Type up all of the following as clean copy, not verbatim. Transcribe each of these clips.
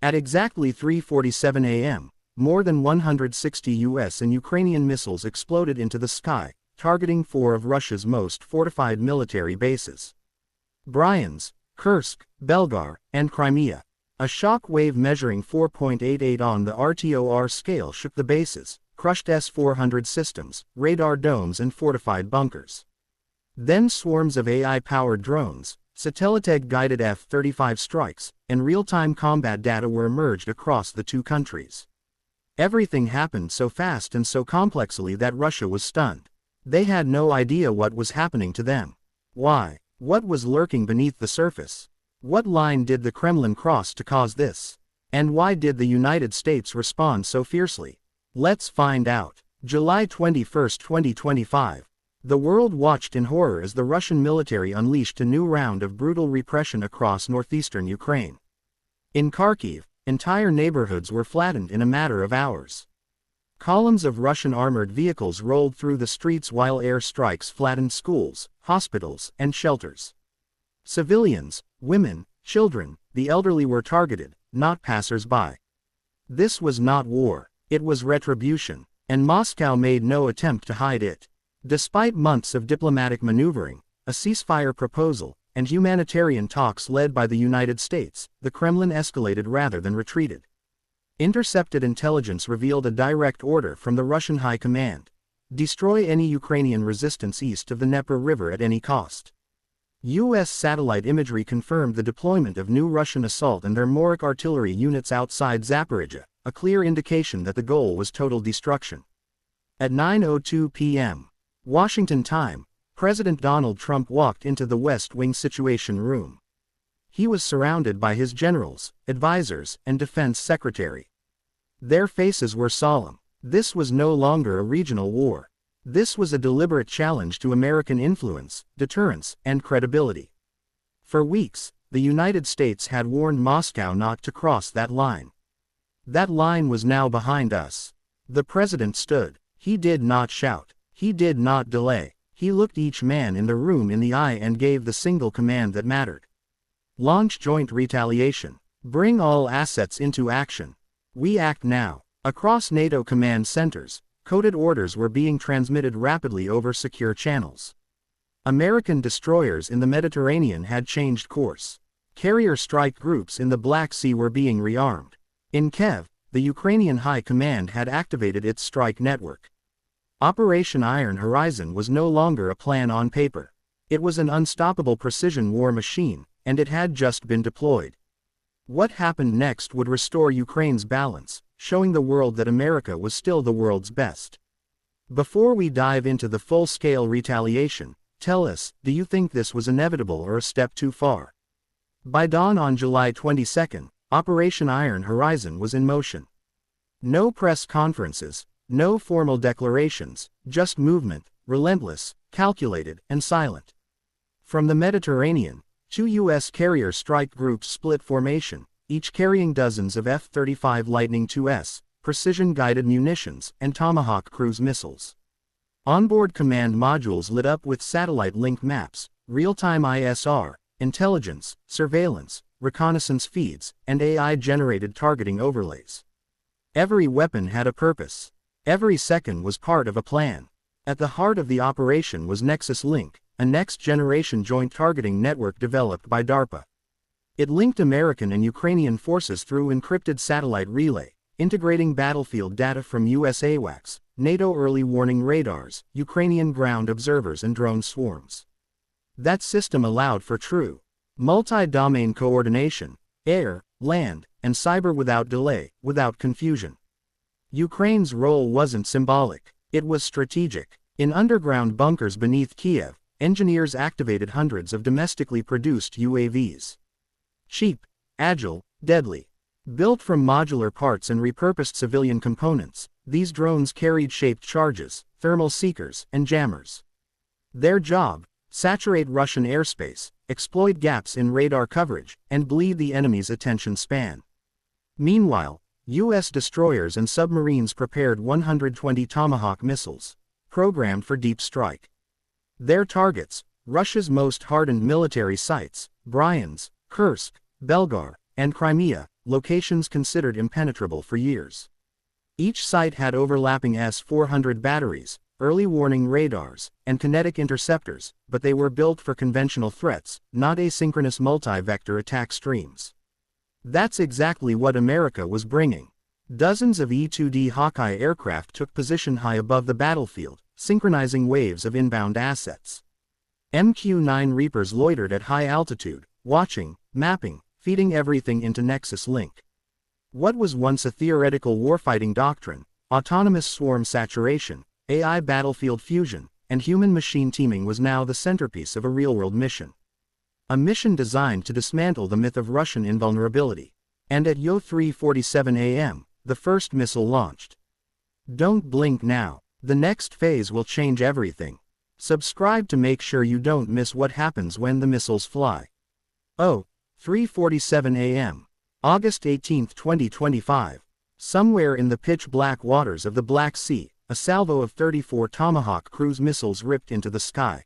At exactly 3:47 a.m., more than 160 US and Ukrainian missiles exploded into the sky, targeting four of Russia's most fortified military bases: Bryansk, Kursk, Belgorod, and Crimea. A shock wave measuring 4.88 on the RTOR scale shook the bases, crushed S-400 systems, radar domes and fortified bunkers. Then swarms of AI-powered drones, satellite-guided F-35 strikes, and real-time combat data were emerged across the two countries. Everything happened so fast and so complexly that Russia was stunned. They had no idea what was happening to them. Why? What was lurking beneath the surface? What line did the Kremlin cross to cause this? And why did the United States respond so fiercely? Let's find out. July 21, 2025. The world watched in horror as the Russian military unleashed a new round of brutal repression across northeastern Ukraine. In Kharkiv, entire neighborhoods were flattened in a matter of hours. Columns of Russian armored vehicles rolled through the streets while air strikes flattened schools, hospitals, and shelters. Civilians, women, children, the elderly were targeted, not passers-by. This was not war, it was retribution, and Moscow made no attempt to hide it. Despite months of diplomatic maneuvering, a ceasefire proposal, and humanitarian talks led by the United States, the Kremlin escalated rather than retreated. Intercepted intelligence revealed a direct order from the Russian High Command: destroy any Ukrainian resistance east of the Dnieper River at any cost. U.S. satellite imagery confirmed the deployment of new Russian assault and thermoric artillery units outside Zaporizhzhia, a clear indication that the goal was total destruction. At 9:02 p.m. Washington time, President Donald Trump walked into the West Wing Situation Room. He was surrounded by his generals, advisors, and defense secretary. Their faces were solemn. This was no longer a regional war. This was a deliberate challenge to American influence, deterrence, and credibility. For weeks, the United States had warned Moscow not to cross that line. That line was now behind us. The president stood. He did not shout. He did not delay. He looked each man in the room in the eye and gave the single command that mattered. Launch joint retaliation. Bring all assets into action. We act now. Across NATO command centers, coded orders were being transmitted rapidly over secure channels. American destroyers in the Mediterranean had changed course. Carrier strike groups in the Black Sea were being rearmed. In Kiev, the Ukrainian High Command had activated its strike network. Operation Iron Horizon was no longer a plan on paper. It was an unstoppable precision war machine, and it had just been deployed. What happened next would restore Ukraine's balance, showing the world that America was still the world's best. Before we dive into the full-scale retaliation, tell us, do you think this was inevitable or a step too far? By dawn on July 22, Operation Iron Horizon was in motion. No press conferences, no formal declarations, just movement, relentless, calculated, and silent. From the Mediterranean, two U.S. carrier strike groups split formation, each carrying dozens of F-35 Lightning IIs, precision-guided munitions, and Tomahawk cruise missiles. Onboard command modules lit up with satellite link maps, real-time ISR, intelligence, surveillance, reconnaissance feeds, and AI-generated targeting overlays. Every weapon had a purpose. Every second was part of a plan. At the heart of the operation was Nexus Link, a next-generation joint targeting network developed by DARPA. It linked American and Ukrainian forces through encrypted satellite relay, integrating battlefield data from US AWACS, NATO early warning radars, Ukrainian ground observers and drone swarms. That system allowed for true multi-domain coordination, air, land, and cyber without delay, without confusion. Ukraine's role wasn't symbolic, it was strategic. In underground bunkers beneath Kiev, engineers activated hundreds of domestically produced UAVs. Cheap, agile, deadly. Built from modular parts and repurposed civilian components, these drones carried shaped charges, thermal seekers, and jammers. Their job: saturate Russian airspace, exploit gaps in radar coverage, and bleed the enemy's attention span. Meanwhile, U.S. destroyers and submarines prepared 120 Tomahawk missiles, programmed for deep strike. Their targets: Russia's most hardened military sites, Bryansk, Kursk, Belgorod, and Crimea, locations considered impenetrable for years. Each site had overlapping S-400 batteries, early warning radars, and kinetic interceptors, but they were built for conventional threats, not asynchronous multi-vector attack streams. That's exactly what America was bringing. Dozens of E-2D Hawkeye aircraft took position high above the battlefield, synchronizing waves of inbound assets. MQ-9 Reapers loitered at high altitude, watching, mapping, feeding everything into Nexus Link. What was once a theoretical warfighting doctrine, autonomous swarm saturation, AI battlefield fusion, and human-machine teaming was now the centerpiece of a real-world mission. A mission designed to dismantle the myth of Russian invulnerability. And at 3:47 a.m., the first missile launched. Don't blink now. The next phase will change everything. Subscribe to make sure you don't miss what happens when the missiles fly. 3:47 a.m. August 18, 2025. Somewhere in the pitch-black waters of the Black Sea, a salvo of 34 Tomahawk cruise missiles ripped into the sky.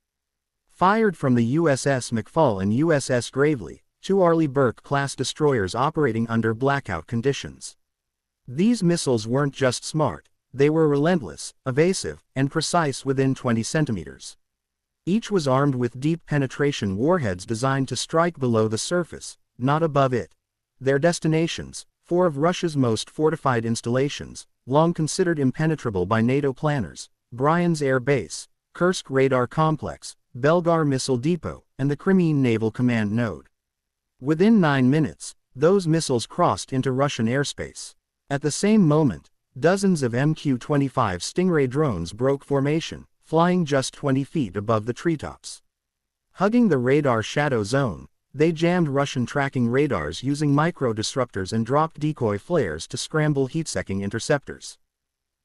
Fired from the USS McFall and USS Gravely, two Arleigh Burke-class destroyers operating under blackout conditions. These missiles weren't just smart, they were relentless, evasive, and precise within 20 centimeters. Each was armed with deep penetration warheads designed to strike below the surface, not above it. Their destinations, four of Russia's most fortified installations, long considered impenetrable by NATO planners: Bryansk Air Base, Kursk Radar Complex, Belgorod Missile Depot, and the Crimean Naval Command Node. Within 9 minutes, those missiles crossed into Russian airspace. At the same moment, dozens of MQ-25 Stingray drones broke formation, flying just 20 feet above the treetops. Hugging the radar shadow zone, they jammed Russian tracking radars using micro-disruptors and dropped decoy flares to scramble heat-seeking interceptors.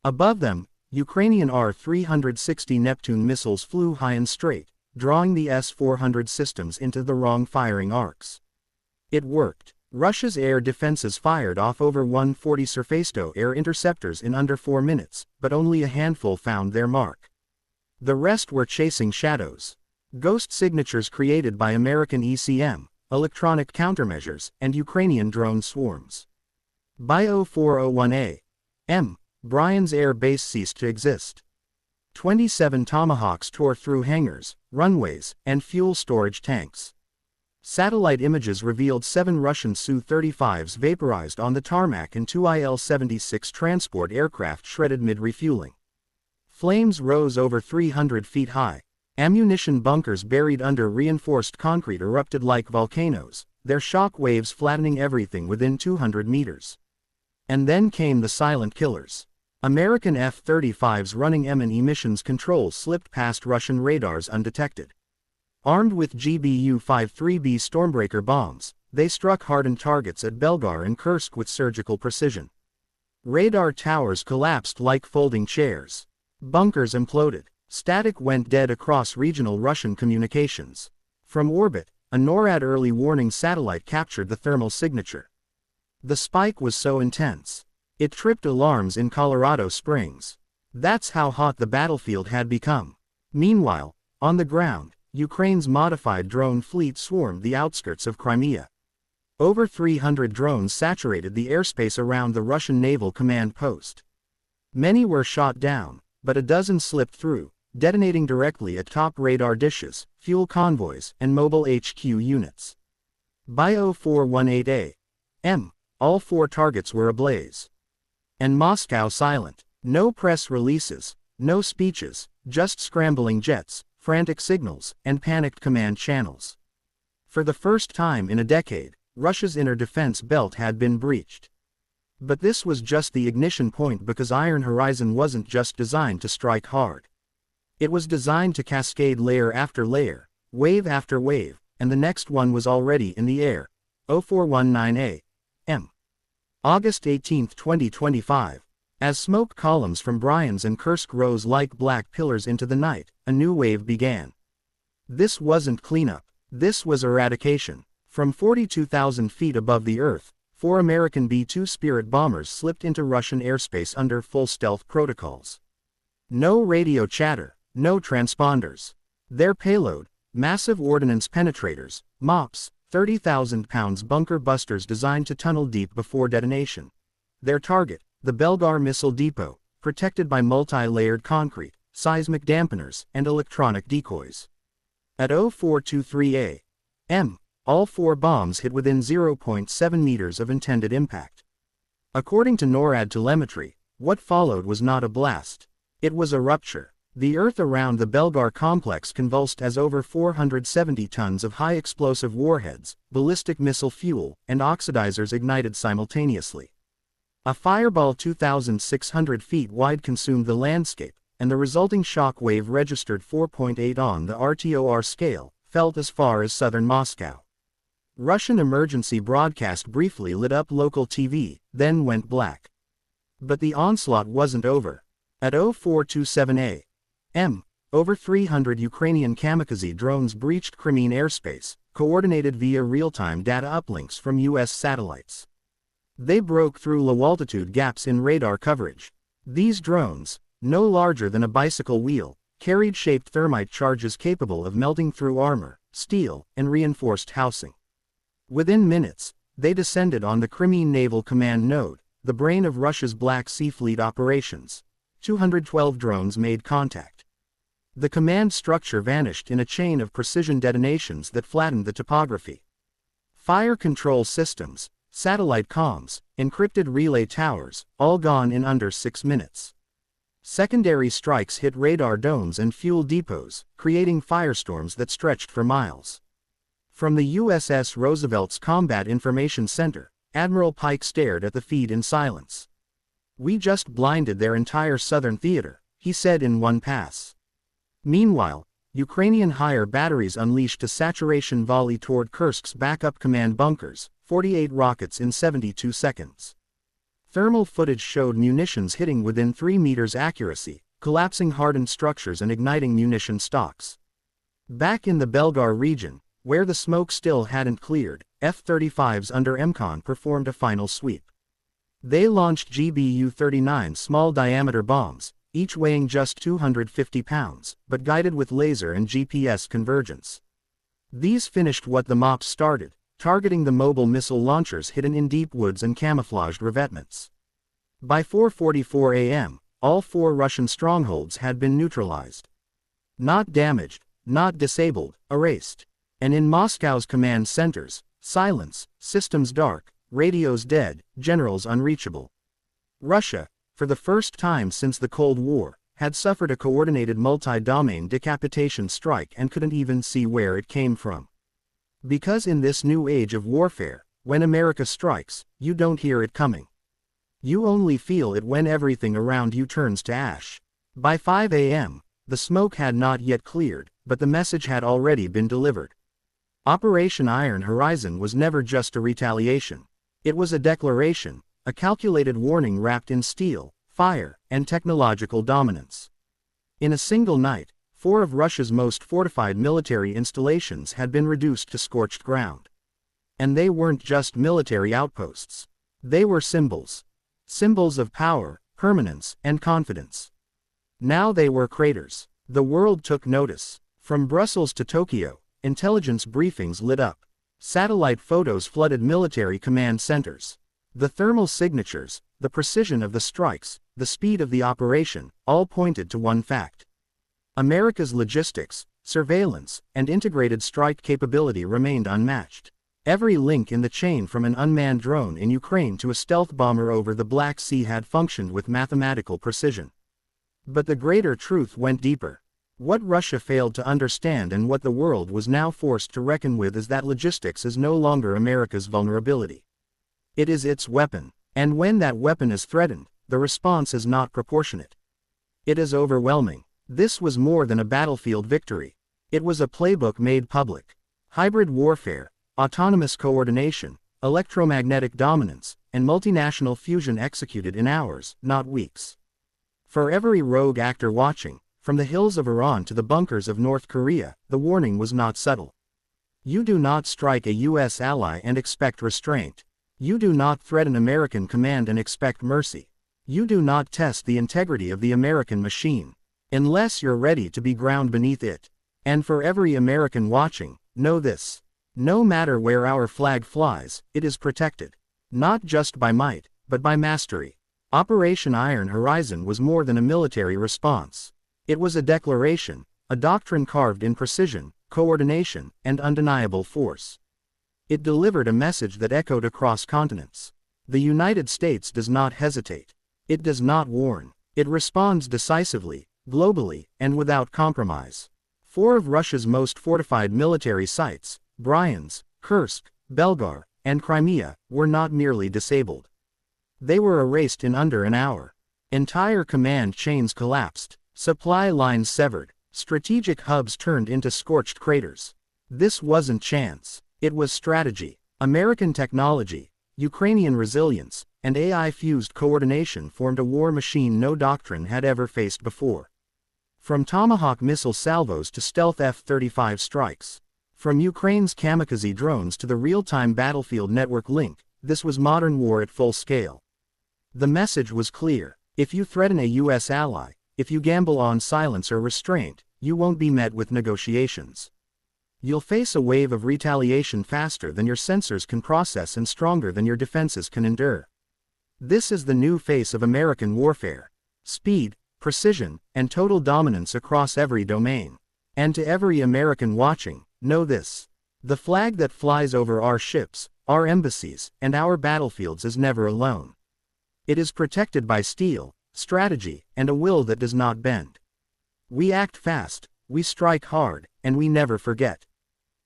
Above them, Ukrainian R-360 Neptune missiles flew high and straight, drawing the S-400 systems into the wrong firing arcs. It worked. Russia's air defenses fired off over 140 surface-to-air interceptors in under 4 minutes, but only a handful found their mark. The rest were chasing shadows. Ghost signatures created by American ECM, electronic countermeasures, and Ukrainian drone swarms. By 0401 a.m., Bryansk Air Base ceased to exist. 27 Tomahawks tore through hangars, runways, and fuel storage tanks. Satellite images revealed 7 Russian Su-35s vaporized on the tarmac and 2 Il-76 transport aircraft shredded mid-refueling. Flames rose over 300 feet high. Ammunition bunkers buried under reinforced concrete erupted like volcanoes, their shock waves flattening everything within 200 meters. And then came the silent killers. American F-35s running M&E missions control slipped past Russian radars undetected. Armed with GBU-53B Stormbreaker bombs, they struck hardened targets at Belgorod and Kursk with surgical precision. Radar towers collapsed like folding chairs. Bunkers imploded. Static went dead across regional Russian communications. From orbit, a NORAD early warning satellite captured the thermal signature. The spike was so intense, it tripped alarms in Colorado Springs. That's how hot the battlefield had become. Meanwhile, on the ground, Ukraine's modified drone fleet swarmed the outskirts of Crimea. Over 300 drones saturated the airspace around the Russian naval command post. Many were shot down, but a dozen slipped through, detonating directly at top radar dishes, fuel convoys, and mobile HQ units. By 0418 a.m., all 4 targets were ablaze. And Moscow silent. No press releases, no speeches, just scrambling jets, frantic signals, and panicked command channels. For the first time in a decade, Russia's inner defense belt had been breached. But this was just the ignition point, because Iron Horizon wasn't just designed to strike hard. It was designed to cascade layer after layer, wave after wave, and the next one was already in the air. 0419 a.m. August 18, 2025. As smoke columns from Bryansk and Kursk rose like black pillars into the night, a new wave began. This wasn't cleanup, this was eradication. From 42,000 feet above the earth, 4 American B-2 Spirit bombers slipped into Russian airspace under full stealth protocols. No radio chatter, no transponders. Their payload, massive ordnance penetrators, MOPs, 30,000-pound bunker busters designed to tunnel deep before detonation. Their target, the Belgorod missile depot, protected by multi-layered concrete, seismic dampeners, and electronic decoys. At 0423 a.m., all 4 bombs hit within 0.7 meters of intended impact. According to NORAD telemetry, what followed was not a blast. It was a rupture. The earth around the Belgorod complex convulsed as over 470 tons of high-explosive warheads, ballistic missile fuel, and oxidizers ignited simultaneously. A fireball 2,600 feet wide consumed the landscape, and the resulting shock wave registered 4.8 on the RTOR scale, felt as far as southern Moscow. Russian emergency broadcast briefly lit up local TV, then went black. But the onslaught wasn't over. At 0427 a.m., over 300 Ukrainian kamikaze drones breached Crimean airspace, coordinated via real-time data uplinks from US satellites. They broke through low-altitude gaps in radar coverage. These drones, no larger than a bicycle wheel, carried shaped thermite charges capable of melting through armor, steel, and reinforced housing. Within minutes, they descended on the Crimean Naval Command node, the brain of Russia's Black Sea Fleet operations. 212 drones made contact. The command structure vanished in a chain of precision detonations that flattened the topography. Fire control systems, satellite comms, encrypted relay towers, all gone in under 6 minutes. Secondary strikes hit radar domes and fuel depots, creating firestorms that stretched for miles. From the USS Roosevelt's Combat Information Center, Admiral Pike stared at the feed in silence. "We just blinded their entire southern theater," he said in one pass. Meanwhile, Ukrainian higher batteries unleashed a saturation volley toward Kursk's backup command bunkers, 48 rockets in 72 seconds. Thermal footage showed munitions hitting within 3 meters accuracy, collapsing hardened structures and igniting munition stocks. Back in the Belgorod region, where the smoke still hadn't cleared, F-35s under MCON performed a final sweep. They launched GBU-39 small-diameter bombs, each weighing just 250 pounds, but guided with laser and GPS convergence. These finished what the MOPS started, targeting the mobile missile launchers hidden in deep woods and camouflaged revetments. By 4:44 a.m., all 4 Russian strongholds had been neutralized. Not damaged, not disabled, erased. And in Moscow's command centers, silence, systems dark, radios dead, generals unreachable. Russia, for the first time since the Cold War, had suffered a coordinated multi-domain decapitation strike and couldn't even see where it came from. Because in this new age of warfare, when America strikes, you don't hear it coming. You only feel it when everything around you turns to ash. By 5 a.m., the smoke had not yet cleared, but the message had already been delivered. Operation Iron Horizon was never just a retaliation. It was a declaration, a calculated warning wrapped in steel, fire, and technological dominance. In a single night, 4 of Russia's most fortified military installations had been reduced to scorched ground. And they weren't just military outposts. They were symbols. Symbols of power, permanence, and confidence. Now they were craters. The world took notice. From Brussels to Tokyo, intelligence briefings lit up. Satellite photos flooded military command centers. The thermal signatures, the precision of the strikes, the speed of the operation, all pointed to one fact. America's logistics, surveillance, and integrated strike capability remained unmatched. Every link in the chain from an unmanned drone in Ukraine to a stealth bomber over the Black Sea had functioned with mathematical precision. But the greater truth went deeper. What Russia failed to understand and what the world was now forced to reckon with is that logistics is no longer America's vulnerability. It is its weapon, and when that weapon is threatened, the response is not proportionate. It is overwhelming. This was more than a battlefield victory. It was a playbook made public. Hybrid warfare, autonomous coordination, electromagnetic dominance, and multinational fusion executed in hours, not weeks. For every rogue actor watching, from the hills of Iran to the bunkers of North Korea, the warning was not subtle. You do not strike a U.S. ally and expect restraint. You do not threaten American command and expect mercy. You do not test the integrity of the American machine, unless you're ready to be ground beneath it. And for every American watching, know this. No matter where our flag flies, it is protected. Not just by might, but by mastery. Operation Iron Horizon was more than a military response. It was a declaration, a doctrine carved in precision, coordination, and undeniable force. It delivered a message that echoed across continents. The United States does not hesitate. It does not warn. It responds decisively, globally, and without compromise. 4 of Russia's most fortified military sites, Bryansk, Kursk, Belgorod, and Crimea, were not merely disabled. They were erased in under an hour. Entire command chains collapsed, supply lines severed, strategic hubs turned into scorched craters. This wasn't chance. It was strategy. American technology, Ukrainian resilience, and AI-fused coordination formed a war machine no doctrine had ever faced before. From Tomahawk missile salvos to stealth F-35 strikes. From Ukraine's kamikaze drones to the real-time battlefield network link, this was modern war at full scale. The message was clear. If you threaten a U.S. ally, if you gamble on silence or restraint, you won't be met with negotiations. You'll face a wave of retaliation faster than your sensors can process and stronger than your defenses can endure. This is the new face of American warfare. Speed, precision, and total dominance across every domain. And to every American watching, know this. The flag that flies over our ships, our embassies, and our battlefields is never alone. It is protected by steel, strategy, and a will that does not bend. We act fast, we strike hard, and we never forget.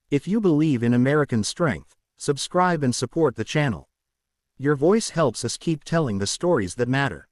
If you believe in American strength, subscribe and support the channel. Your voice helps us keep telling the stories that matter.